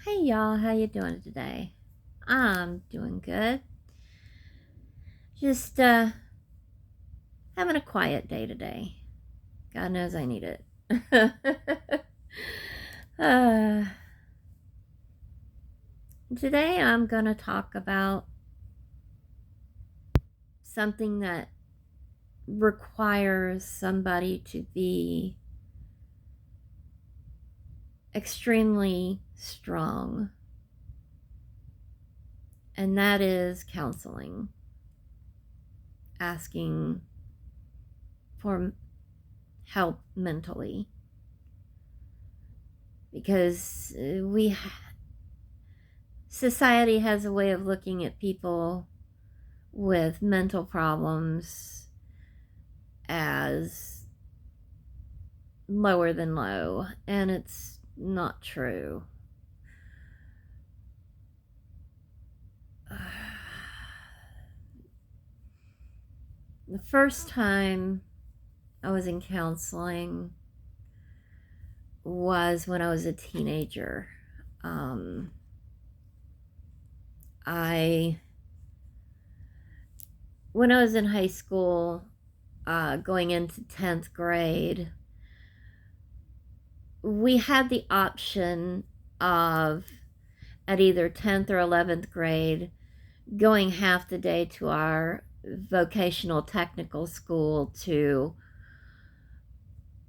Hey y'all, how you doing today? I'm doing good. Just having a quiet day today. God knows I need it. uh, Today I'm gonna talk about something that requires somebody to be extremely strong, and that is counseling, asking for help mentally, because society has a way of looking at people with mental problems as lower than low, and it's not true. The first time I was in counseling was when I was a teenager. Um, I, when I was in high school, going into 10th grade, we had the option of, at either 10th or 11th grade, going half the day to our vocational technical school to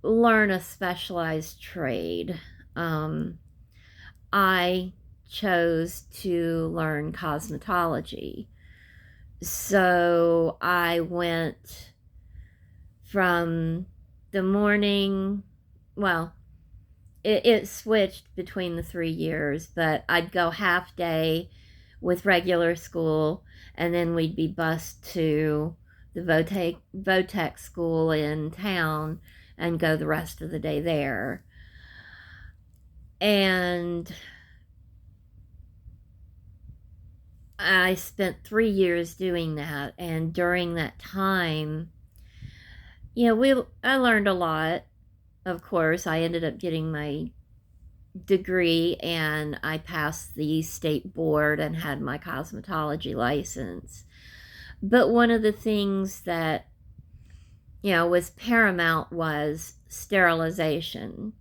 learn a specialized trade. Um, I chose to learn cosmetology. So I went from the morning, well, it switched between the 3 years, but I'd go half day with regular school, and then we'd be bused to the Votech school in town and go the rest of the day there. And I spent 3 years doing that, and during that time, I learned a lot. Of course, I ended up getting my degree, and I passed the state board and had my cosmetology license. But one of the things that, was paramount was sterilization.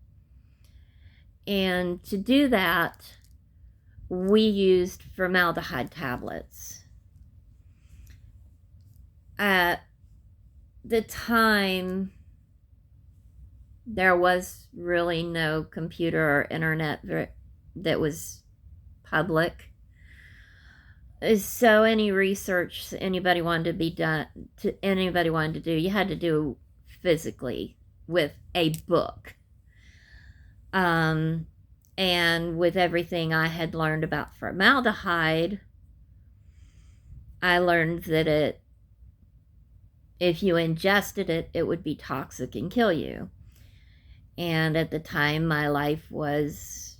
And to do that, we used formaldehyde tablets. At the time, there was really no computer or internet that was public. So any research anybody wanted to do, you had to do physically with a book. And with everything I had learned about formaldehyde, I learned that if you ingested it, it would be toxic and kill you. And at the time, my life was,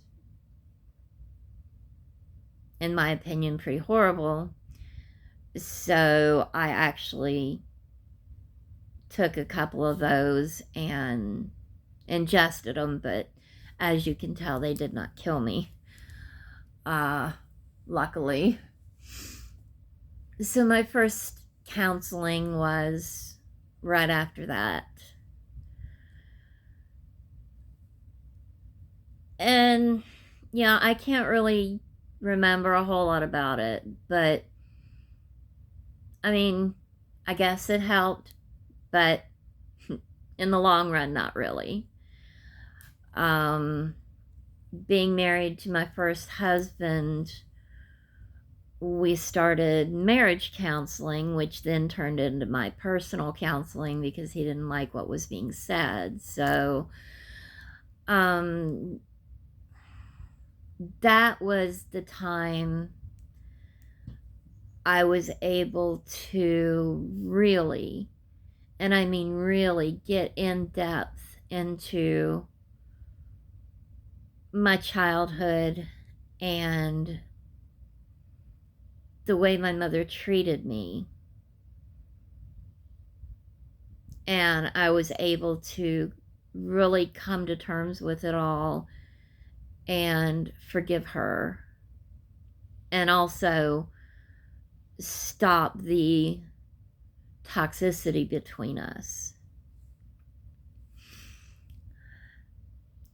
in my opinion, pretty horrible. So I actually took a couple of those and ingested them, but as you can tell, they did not kill me. Luckily. So my first counseling was right after that. And yeah, I can't really remember a whole lot about it, but I mean, I guess it helped, but in the long run, not really. Being married to my first husband, we started marriage counseling, which then turned into my personal counseling because he didn't like what was being said. So, that was the time I was able to really, and I mean really, get in depth into my childhood and the way my mother treated me. And I was able to really come to terms with it all and forgive her, and also stop the toxicity between us.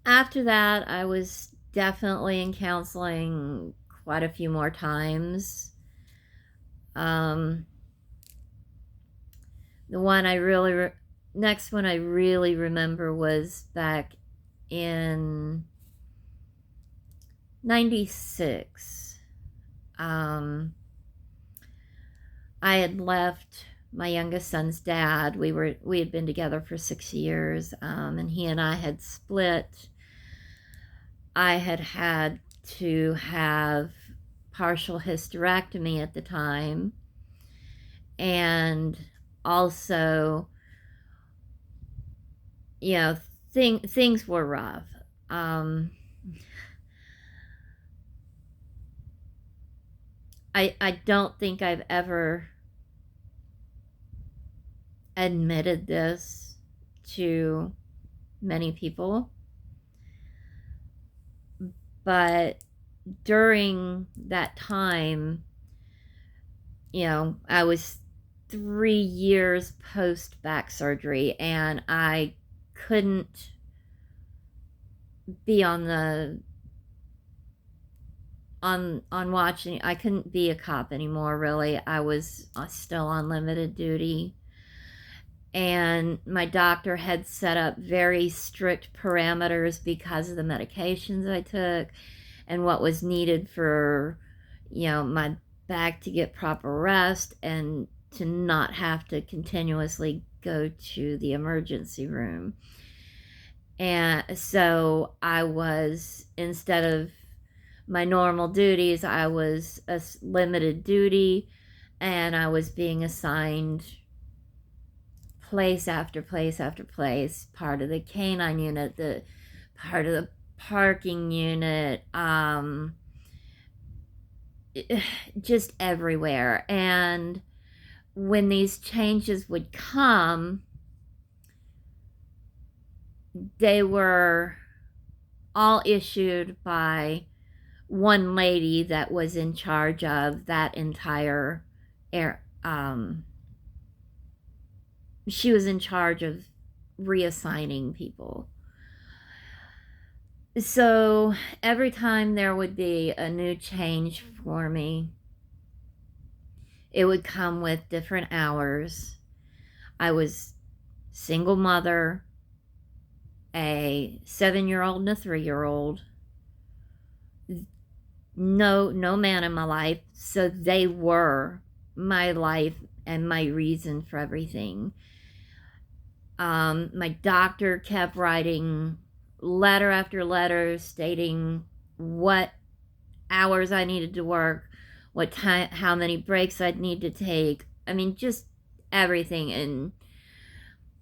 After that, I was definitely in counseling quite a few more times. The one I really next one I really remember was back in 96. I had left my youngest son's dad. We had been together for 6 years, and he and I had split. I had to have partial hysterectomy at the time, and also, you know, things were rough. I don't think I've ever admitted this to many people, but during that time, you know, I was 3 years post back surgery, and I couldn't be on watching. I couldn't be a cop anymore, really. I was still on limited duty, and my doctor had set up very strict parameters because of the medications I took and what was needed for, you know, my back to get proper rest and to not have to continuously go to the emergency room. And so I was, instead of my normal duties, I was a limited duty, and I was being assigned place after place after place, part of the canine unit, the part of the parking unit, just everywhere. And when these changes would come, they were all issued by one lady that was in charge of that entire she was in charge of reassigning people. So every time there would be a new change for me, it would come with different hours. I was single mother, a 7-year-old and a 3-year-old. No man in my life, so they were my life and my reason for everything. My doctor kept writing letter after letter stating what hours I needed to work, what time, how many breaks I'd need to take. I mean, just everything. And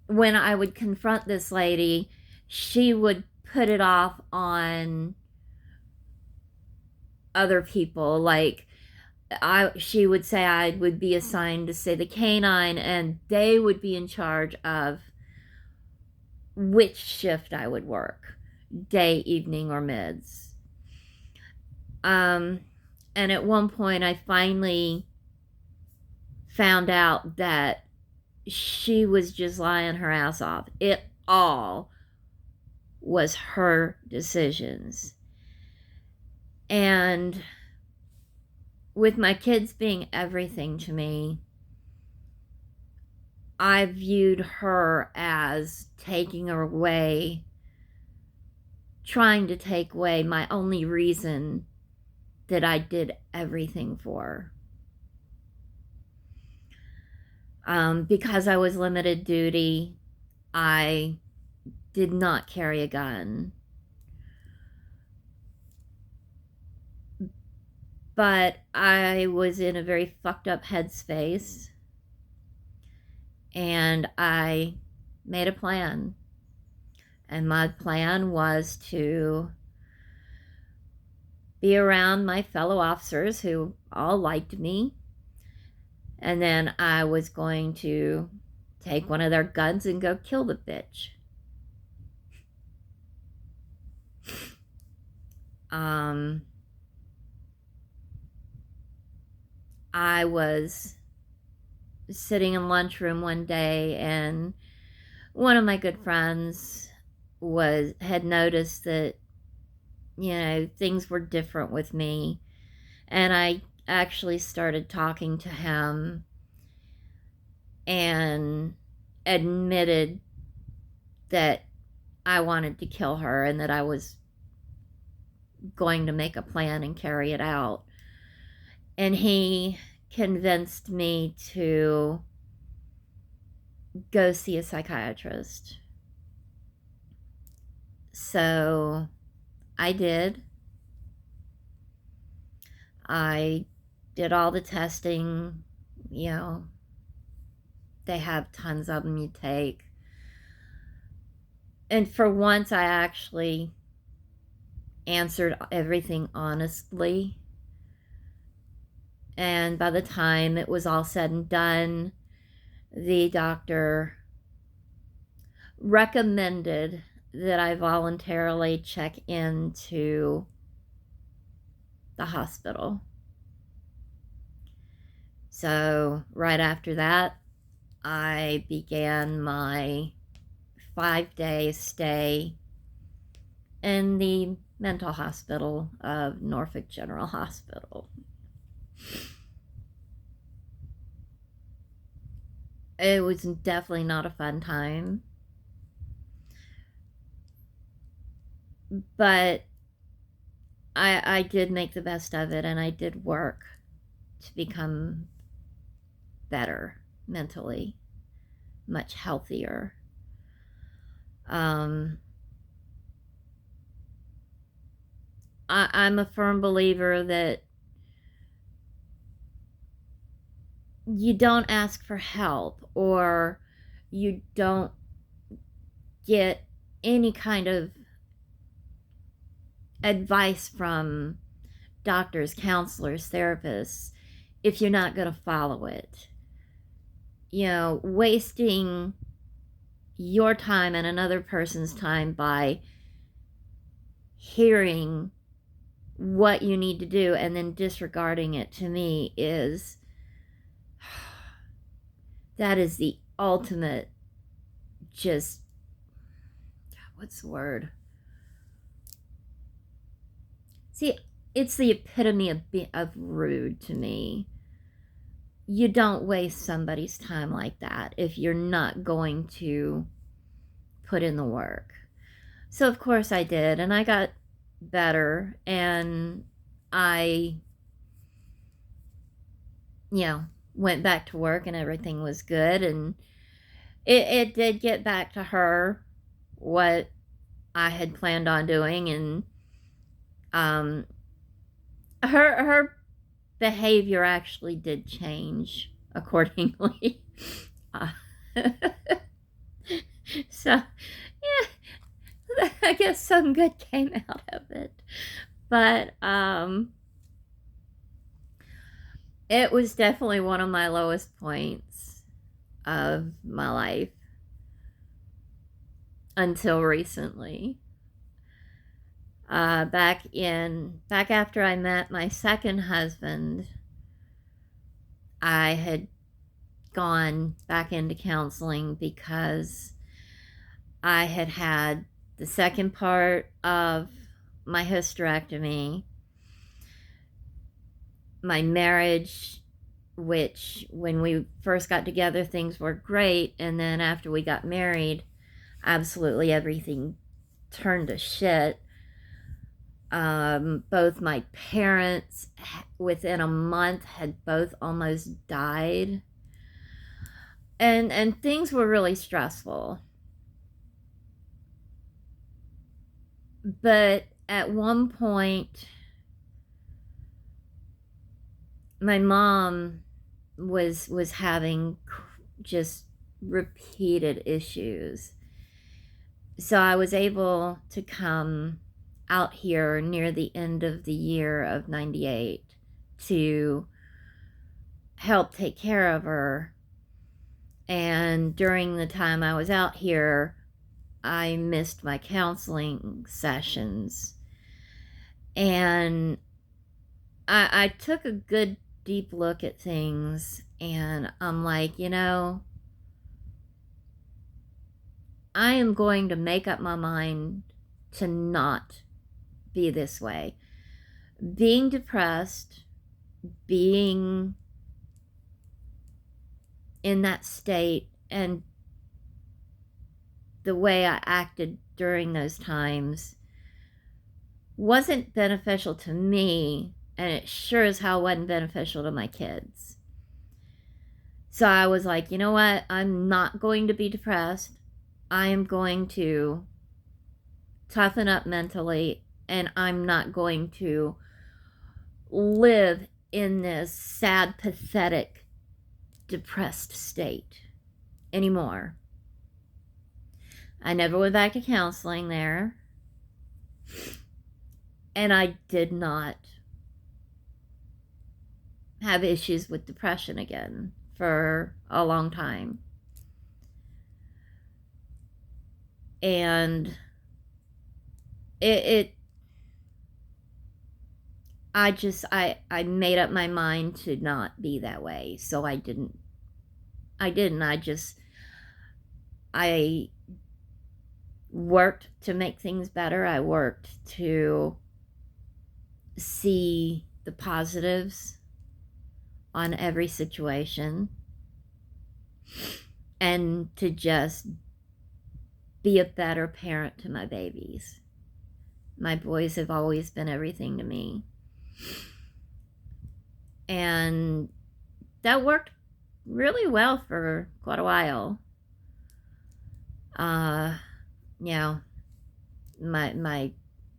when I would confront this lady, she would put it off on other people. Like, she would say I would be assigned to, say, the canine, and they would be in charge of which shift I would work, day, evening, or mids. And at one point, I finally found out that she was just lying her ass off. It all was her decisions. And with my kids being everything to me, I viewed her as taking away, trying to take away my only reason that I did everything for. Because I was limited duty, I did not carry a gun. But I was in a very fucked up headspace, and I made a plan. And my plan was to be around my fellow officers who all liked me. And then I was going to take one of their guns and go kill the bitch. Um, I was sitting in lunchroom one day, and one of my good friends had noticed that, things were different with me, and I actually started talking to him and admitted that I wanted to kill her and that I was going to make a plan and carry it out. And he convinced me to go see a psychiatrist. So I did. I did all the testing. They have tons of them you take. And for once, I actually answered everything honestly. And by the time it was all said and done, the doctor recommended that I voluntarily check into the hospital. So right after that, I began my 5-day stay in the mental hospital of Norfolk General Hospital. It was definitely not a fun time, but I did make the best of it, and I did work to become better mentally, much healthier. I'm a firm believer that you don't ask for help, or you don't get any kind of advice from doctors, counselors, therapists if you're not going to follow it. Wasting your time and another person's time by hearing what you need to do and then disregarding it, to me, that is the ultimate, just, what's the word? See, it's the epitome of rude to me. You don't waste somebody's time like that if you're not going to put in the work. So of course I did, and I got better, and I went back to work, and everything was good, and it did get back to her what I had planned on doing, and her behavior actually did change accordingly. uh, so yeah, I guess some good came out of it, but it was definitely one of my lowest points of my life until recently. Back after I met my second husband, I had gone back into counseling because I had had the second part of my hysterectomy, my marriage, which when we first got together things were great, and then after we got married, absolutely everything turned to shit. Both my parents, within a month, had both almost died, and things were really stressful. But at one point, my mom was having just repeated issues, so I was able to come out here near the end of the year of 98 to help take care of her. And during the time I was out here, I missed my counseling sessions, And I took a good deep look at things, and I'm like, I am going to make up my mind to not be this way. Being depressed, being in that state, and the way I acted during those times wasn't beneficial to me, and it sure as hell wasn't beneficial to my kids. So I was like, you know what? I'm not going to be depressed. I am going to toughen up mentally, and I'm not going to live in this sad, pathetic, depressed state anymore. I never went back to counseling there, and I did not have issues with depression again for a long time. And I made up my mind to not be that way. So I worked to make things better. I worked to see the positives on every situation, and to just be a better parent to my babies. My boys have always been everything to me. And that worked really well for quite a while. My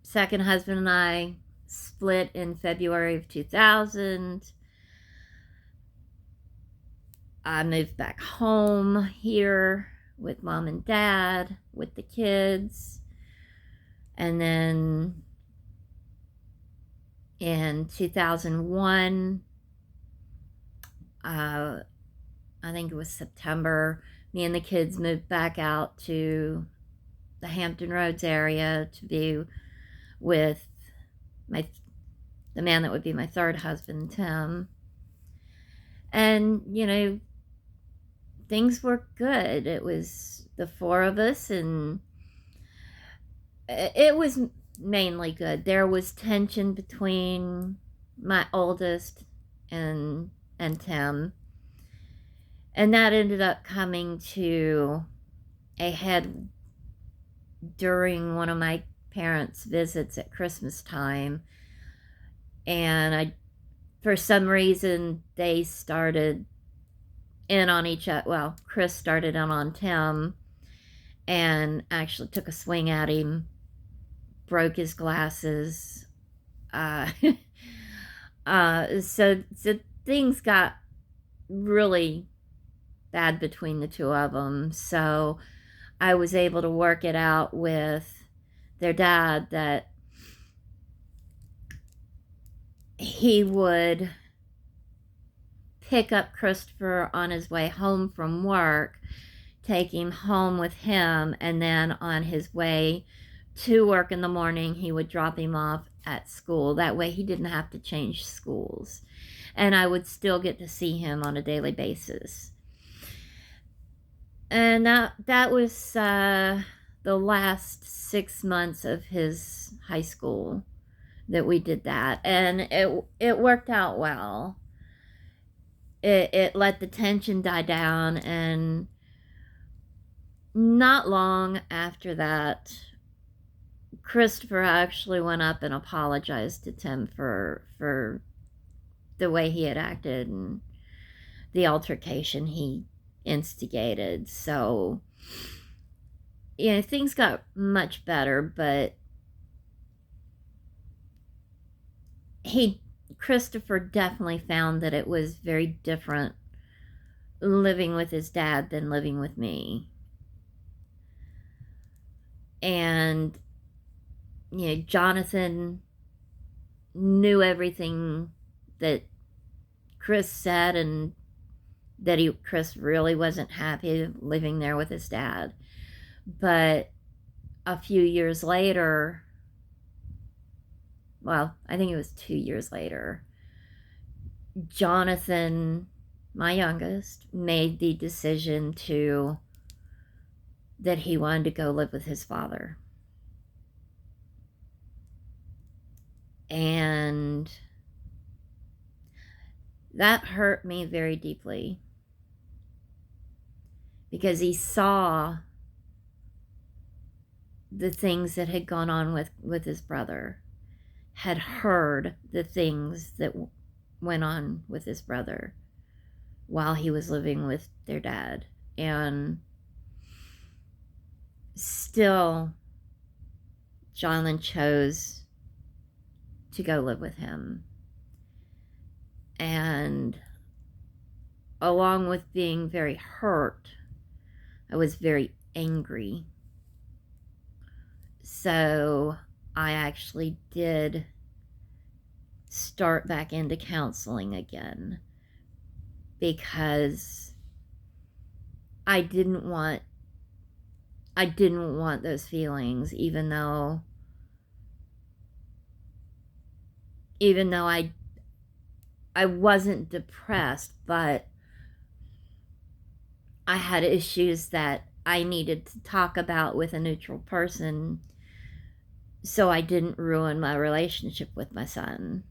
second husband and I split in February of 2000. I moved back home here with mom and dad, with the kids. And then in 2001, I think it was September, me and the kids moved back out to the Hampton Roads area to be with the man that would be my third husband, Tim. And, things were good. It was the four of us, and it was mainly good. There was tension between my oldest and Tim, and that ended up coming to a head during one of my parents' visits at Christmas time. And for some reason, they started in on each other. Well, Chris started in on Tim and actually took a swing at him, broke his glasses. So things got really bad between the two of them. So I was able to work it out with their dad that he would pick up Christopher on his way home from work, take him home with him, and then on his way to work in the morning, he would drop him off at school. That way he didn't have to change schools. And I would still get to see him on a daily basis. And that was the last 6 months of his high school that we did that. And it worked out well. It let the tension die down, and not long after that, Christopher actually went up and apologized to Tim for the way he had acted and the altercation he instigated. So, things got much better, but Christopher definitely found that it was very different living with his dad than living with me. And, Jonathan knew everything that Chris said, and that Chris really wasn't happy living there with his dad. But a few years later, well, I think it was 2 years later, Jonathan, my youngest, made the decision that he wanted to go live with his father. And that hurt me very deeply, because he saw the things that had gone on with his brother, had heard the things that went on with his brother while he was living with their dad. And still, Jonathan chose to go live with him. And along with being very hurt, I was very angry. So I actually did start back into counseling again, because I didn't want those feelings, even though I wasn't depressed, but I had issues that I needed to talk about with a neutral person, so I didn't ruin my relationship with my son.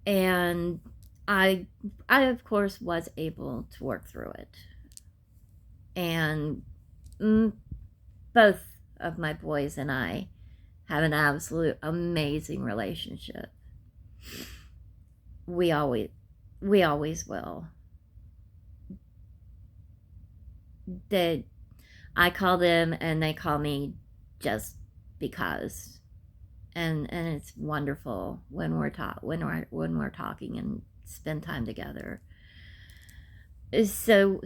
And I of course was able to work through it. And both of my boys and I have an absolute amazing relationship. We always will. I call them and they call me just because. And it's wonderful when we're talking and spend time together. So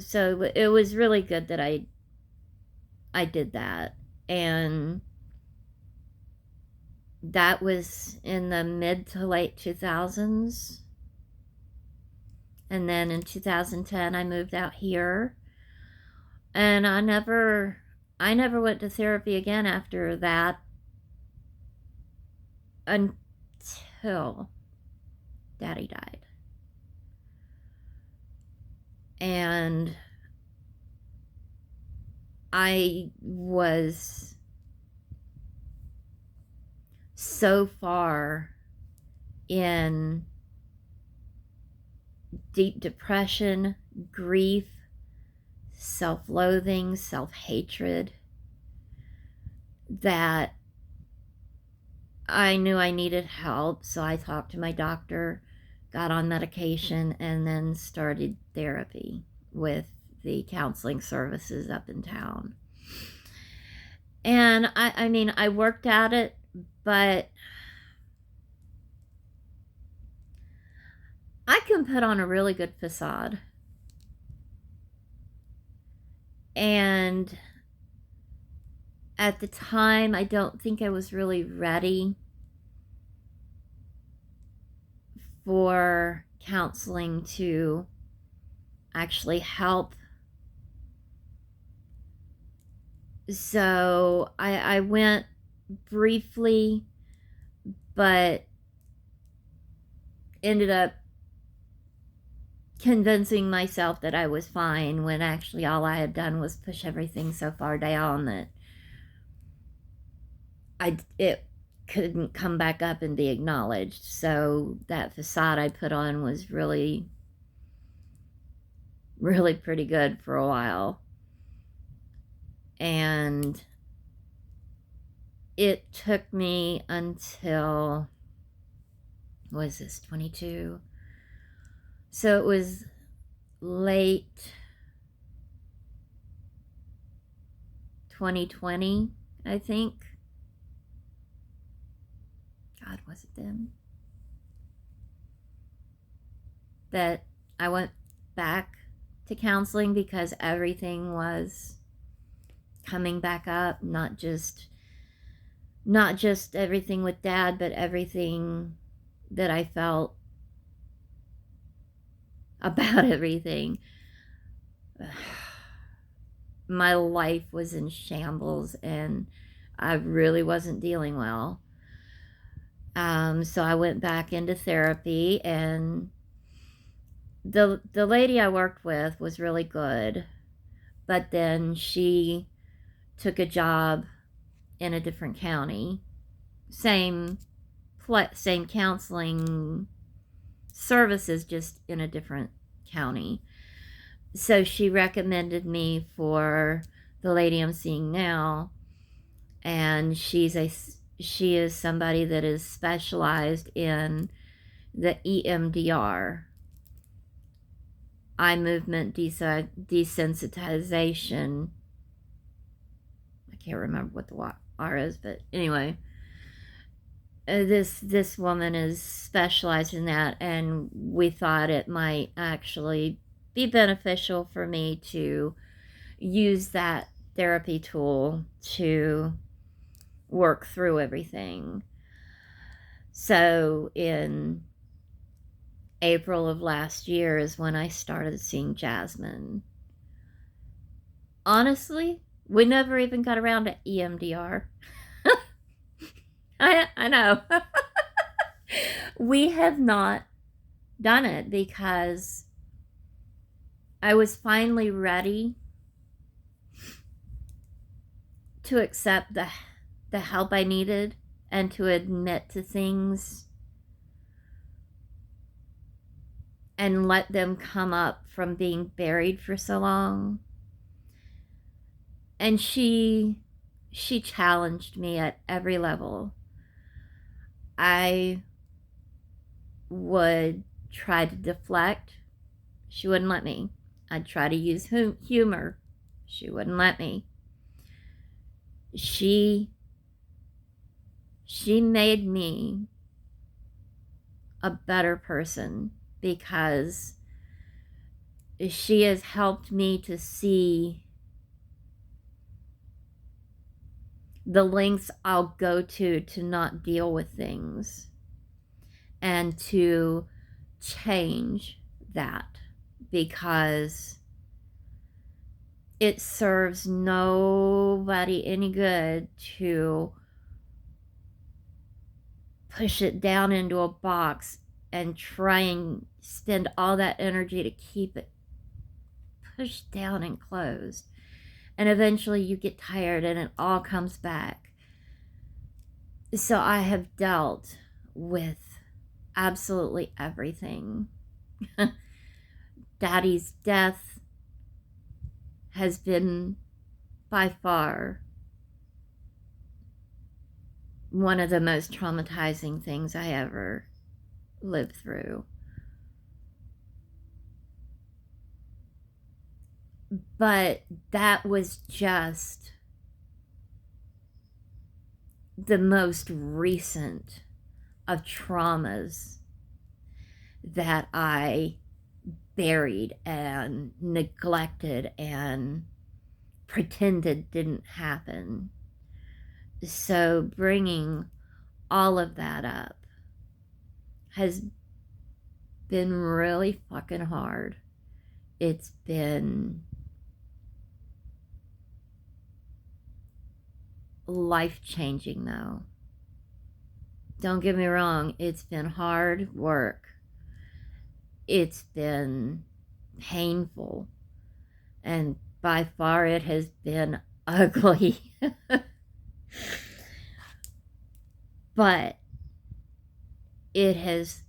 it was really good that I did that. And that was in the mid to late 2000s. And then in 2010 I moved out here. And I never went to therapy again after that, until Daddy died. And I was so far in deep depression, grief, self-loathing, self-hatred, that I knew I needed help. So I talked to my doctor, got on medication, and then started therapy with the counseling services up in town. And I mean, I worked at it, but I can put on a really good facade. And at the time, I don't think I was really ready for counseling to actually help. So I went briefly, but ended up convincing myself that I was fine, when actually all I had done was push everything so far down that it couldn't come back up and be acknowledged. So that facade I put on was really, really pretty good for a while. And it took me until, what was this, 22? So it was late 2020, I think. God, was it then? That I went back to counseling, because everything was coming back up, not just everything with Dad, but everything that I felt about everything. My life was in shambles, and I really wasn't dealing well. So I went back into therapy, and the lady I worked with was really good, but then she took a job in a different county, same same counseling services, just in a different county. So she recommended me for the lady I'm seeing now, and she is somebody that is specialized in the EMDR, eye movement desensitization. I can't remember what the R is, but anyway, this woman is specialized in that, and we thought it might actually be beneficial for me to use that therapy tool to work through everything. So in April of last year is when I started seeing Jasmine. Honestly, we never even got around to EMDR. I know. We have not done it because I was finally ready to accept the help I needed and to admit to things and let them come up from being buried for so long. And she challenged me at every level. I would try to deflect. She wouldn't let me. I'd try to use humor. She wouldn't let me. She made me a better person because she has helped me to see the lengths I'll go to not deal with things and to change that, because it serves nobody any good to push it down into a box and try and spend all that energy to keep it pushed down and closed. And eventually you get tired and it all comes back. So I have dealt with absolutely everything. Daddy's death has been by far one of the most traumatizing things I ever lived through. But that was just the most recent of traumas that I buried and neglected and pretended didn't happen. So bringing all of that up has been really fucking hard. It's been life-changing, though. Don't get me wrong, it's been hard work. It's been painful, and by far it has been ugly. But it has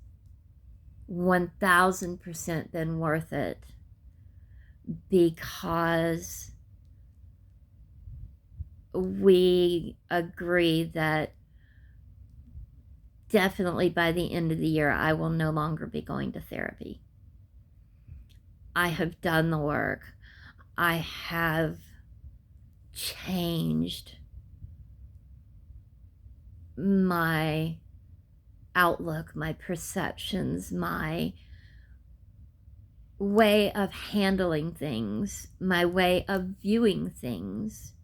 1000% been worth it, because we agree that definitely by the end of the year I will no longer be going to therapy. I have done the work. I have changed my outlook, my perceptions, my way of handling things, my way of viewing things.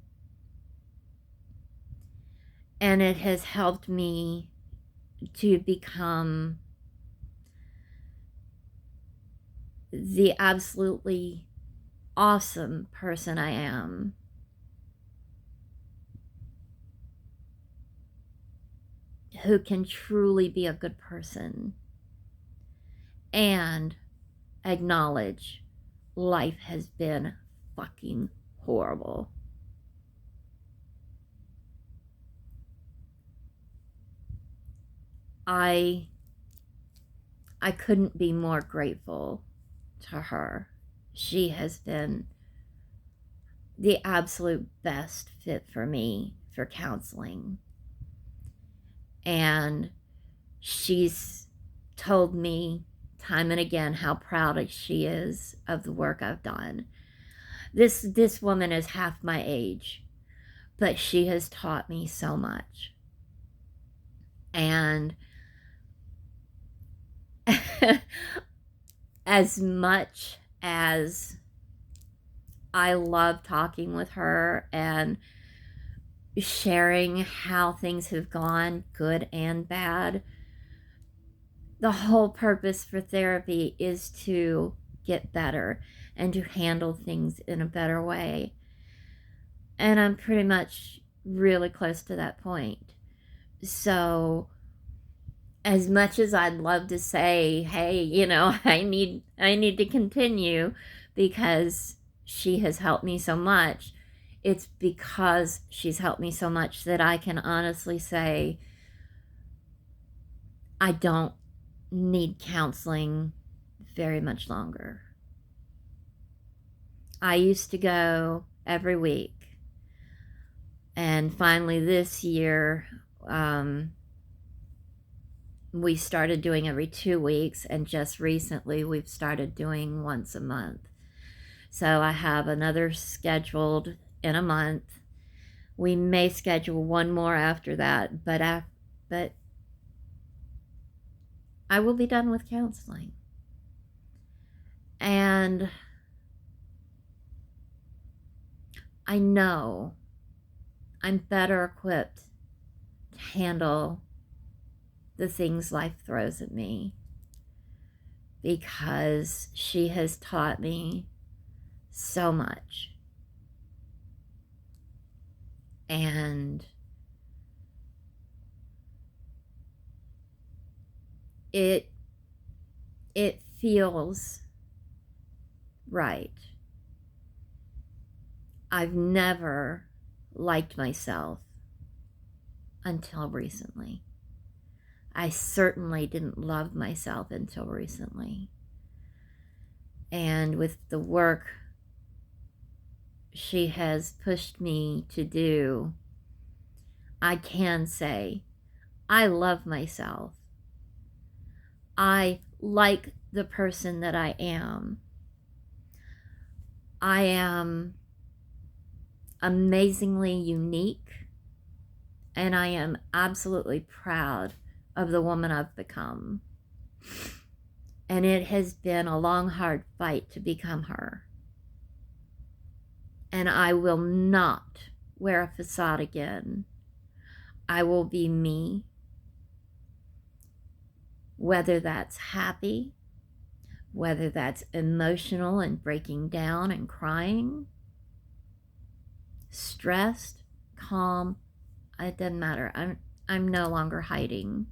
And it has helped me to become the absolutely awesome person I am. who can truly be a good person and acknowledge life has been fucking horrible. I couldn't be more grateful to her. She has been the absolute best fit for me for counseling. And she's told me time and again how proud she is of the work I've done. This woman is half my age, but she has taught me so much. And as much as I love talking with her and sharing how things have gone, good and bad, the whole purpose for therapy is to get better and to handle things in a better way. And I'm pretty much really close to that point. So as much as I'd love to say, hey, you know, I need to continue because she has helped me so much, it's because she's helped me so much that I can honestly say I don't need counseling very much longer. I used to go every week, and finally this year we started doing every 2 weeks, and just recently we've started doing once a month. So I have another scheduled in a month. We may schedule one more after that, but I will be done with counseling. And I know I'm better equipped to handle the things life throws at me because she has taught me so much. And it feels right. I've never liked myself until recently. I certainly didn't love myself until recently. And with the work she has pushed me to do, I can say I love myself. I like the person that I am. I am amazingly unique, and I am absolutely proud of the woman I've become. And it has been a long, hard fight to become her. And I will not wear a facade again. I will be me, whether that's happy, whether that's emotional and breaking down and crying, stressed, calm, it doesn't matter. I'm no longer hiding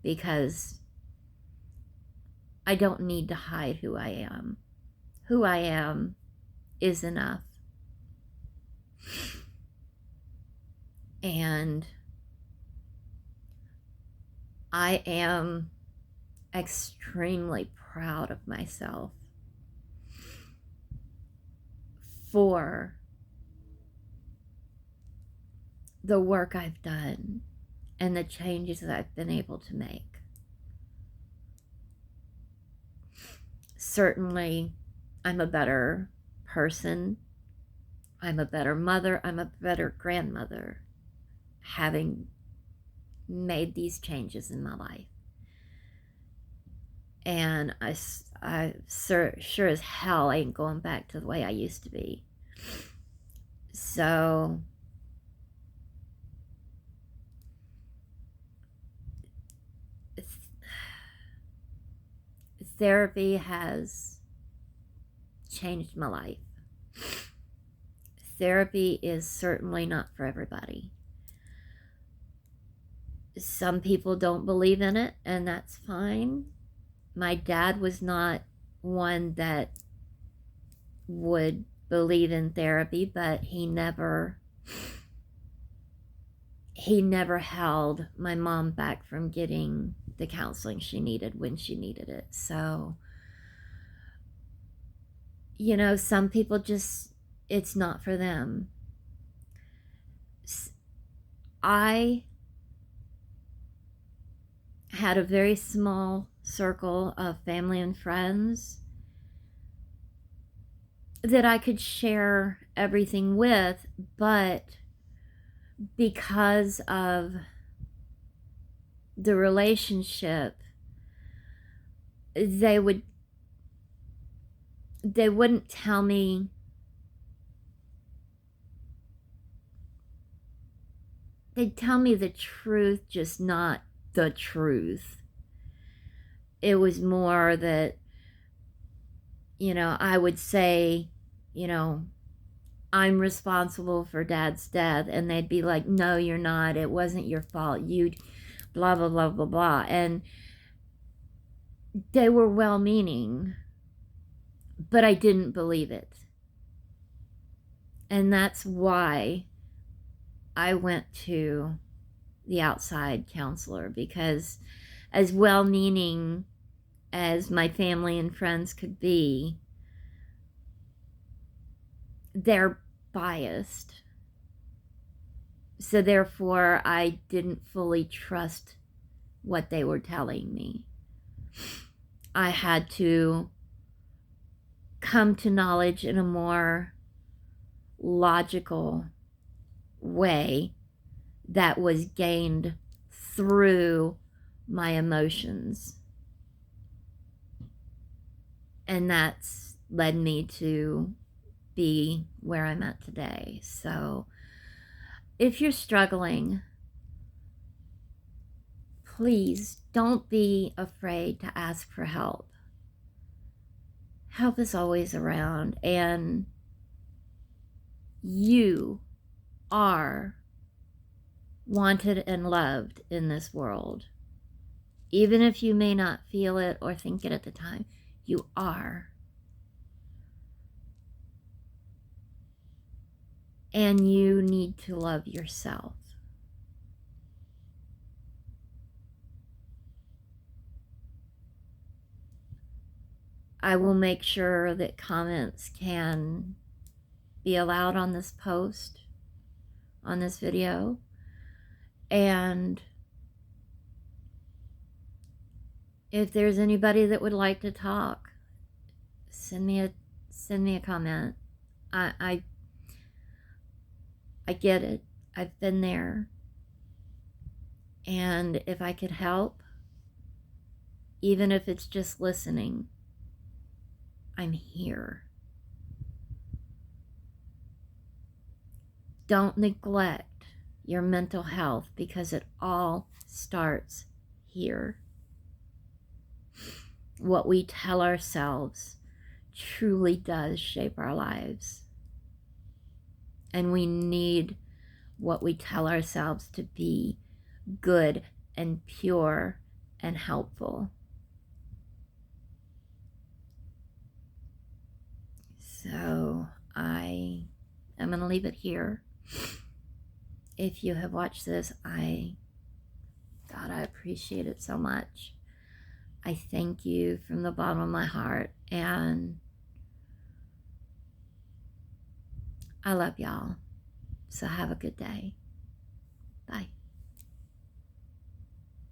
because I don't need to hide who I am. Who I am is enough. And I am extremely proud of myself for the work I've done and the changes that I've been able to make. Certainly, I'm a better person. I'm a better mother. I'm a better grandmother, having made these changes in my life. And I sure as hell ain't going back to the way I used to be. So therapy has changed my life. Therapy is certainly not for everybody. Some people don't believe in it, and that's fine. My dad was not one that would believe in therapy, but he never held my mom back from getting the counseling she needed when she needed it. So, you know, some people just, it's not for them. I had a very small circle of family and friends that I could share everything with, but because of the relationship, they wouldn't tell me they'd tell me the truth, just not the truth. It was more that, you know, I would say, you know, I'm responsible for Dad's death, and they'd be like, no, you're not, it wasn't your fault, you blah blah blah blah blah. And they were well-meaning, but I didn't believe it. And that's why I went to the outside counselor, because as well-meaning as my family and friends could be, they're biased. So therefore, I didn't fully trust what they were telling me. I had to come to knowledge in a more logical way that was gained through my emotions. And that's led me to be where I'm at today. So if you're struggling, please don't be afraid to ask for help. Help is always around, and you are wanted and loved in this world. Even if you may not feel it or think it at the time, you are. And you need to love yourself. I will make sure that comments can be allowed on this post, on this video. And if there's anybody that would like to talk, send me a comment. I get it. I've been there. And if I could help, even if it's just listening, I'm here. Don't neglect your mental health, because it all starts here. What we tell ourselves truly does shape our lives. And we need what we tell ourselves to be good and pure and helpful. So I am going to leave it here. If you have watched this, I appreciate it so much. I thank you from the bottom of my heart, and I love y'all. So have a good day. Bye.